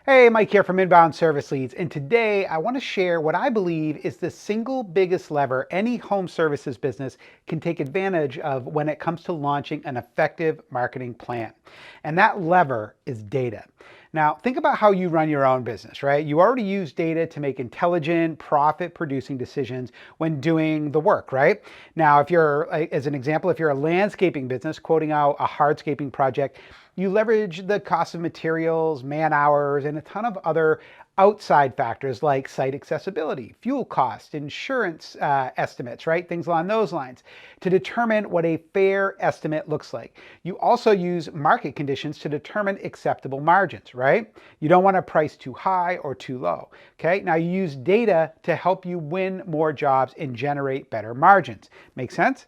Hey, Mike here from Inbound Service Leads, and today I want to share what I believe is the single biggest lever any home services business can take advantage of when it comes to launching an effective marketing plan. And that lever is data. Now, think about how you run your own business, right? You already use data to make intelligent, profit-producing decisions when doing the work, right? Now, if you're, as an example, if you're a landscaping business quoting out a hardscaping project, you leverage the cost of materials, man hours, and a ton of other outside factors like site accessibility, fuel cost, insurance estimates, right? Things along those lines to determine what a fair estimate looks like. You also use market conditions to determine acceptable margins, right? You don't want to price too high or too low, okay? Now you use data to help you win more jobs and generate better margins. Make sense?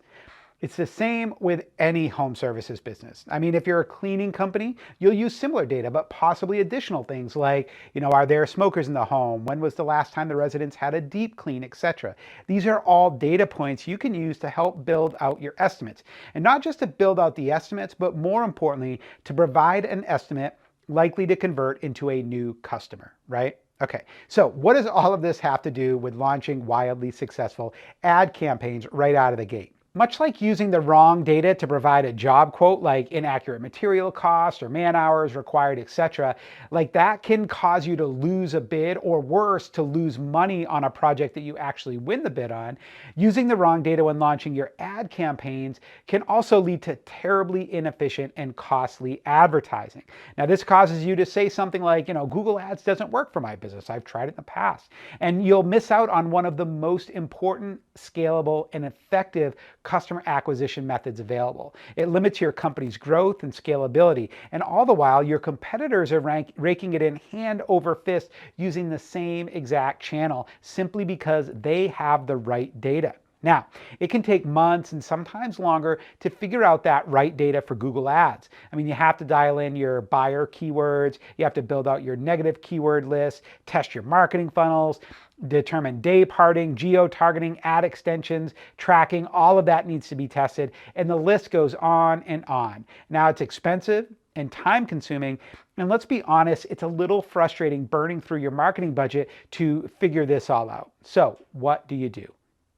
It's the same with any home services business. I mean, if you're a cleaning company, you'll use similar data, but possibly additional things like, are there smokers in the home? When was the last time the residents had a deep clean, etc. These are all data points you can use to help build out your estimates. And not just to build out the estimates, but more importantly, to provide an estimate likely to convert into a new customer, right? Okay, so what does all of this have to do with launching wildly successful ad campaigns right out of the gate? Much like using the wrong data to provide a job quote like inaccurate material cost or man hours required, etc., like that can cause you to lose a bid or worse, to lose money on a project that you actually win the bid on. Using the wrong data when launching your ad campaigns can also lead to terribly inefficient and costly advertising. Now, this causes you to say something like, Google Ads doesn't work for my business. I've tried it in the past. And you'll miss out on one of the most important, scalable, and effective customer acquisition methods available. It limits your company's growth and scalability, and all the while your competitors are raking it in hand over fist using the same exact channel simply because they have the right data. Now, it can take months and sometimes longer to figure out that right data for Google Ads. I mean, you have to dial in your buyer keywords, you have to build out your negative keyword list, test your marketing funnels, determine day parting, geo-targeting, ad extensions, tracking, all of that needs to be tested, and the list goes on and on. Now, it's expensive and time consuming, and let's be honest, it's a little frustrating burning through your marketing budget to figure this all out. So what do you do?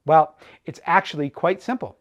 Well, it's actually quite simple.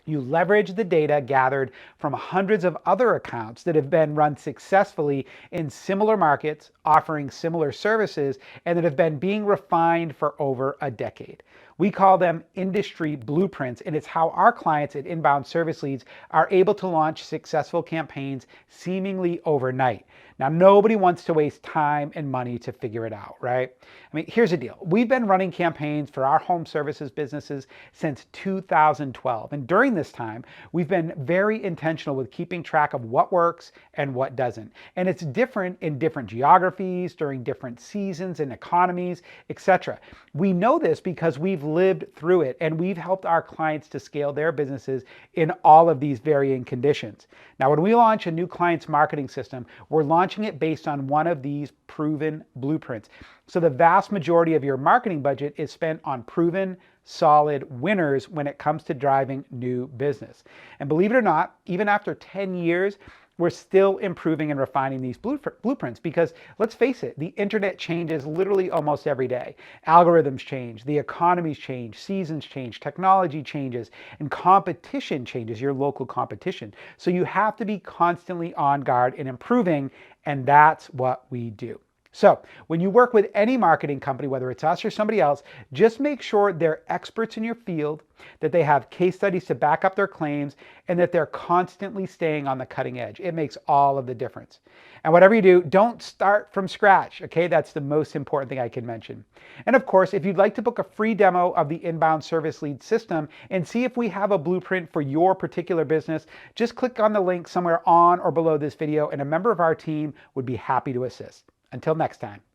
You leverage the data gathered from hundreds of other accounts that have been run successfully in similar markets, offering similar services, and that have been being refined for over a decade. We call them industry blueprints, and it's how our clients at Inbound Service Leads are able to launch successful campaigns seemingly overnight. Now, nobody wants to waste time and money to figure it out, right? I mean, here's the deal. We've been running campaigns for our home services businesses since 2012. And during this time, we've been very intentional with keeping track of what works and what doesn't. And it's different in different geographies, during different seasons and economies, etc. We know this because we've lived through it, and we've helped our clients to scale their businesses in all of these varying conditions. Now, when we launch a new client's marketing system, we're launching it based on one of these proven blueprints. So the vast majority of your marketing budget is spent on proven, solid winners when it comes to driving new business. And believe it or not, even after 10 years, we're still improving and refining these blueprints because, let's face it, the internet changes literally almost every day. Algorithms change, the economies change, seasons change, technology changes, and competition changes, your local competition. So you have to be constantly on guard and improving, and that's what we do. So when you work with any marketing company, whether it's us or somebody else, just make sure they're experts in your field, that they have case studies to back up their claims, and that they're constantly staying on the cutting edge. It makes all of the difference. And whatever you do, don't start from scratch, okay? That's the most important thing I can mention. And of course, if you'd like to book a free demo of the Inbound Service Lead system and see if we have a blueprint for your particular business, just click on the link somewhere on or below this video, and a member of our team would be happy to assist. Until next time.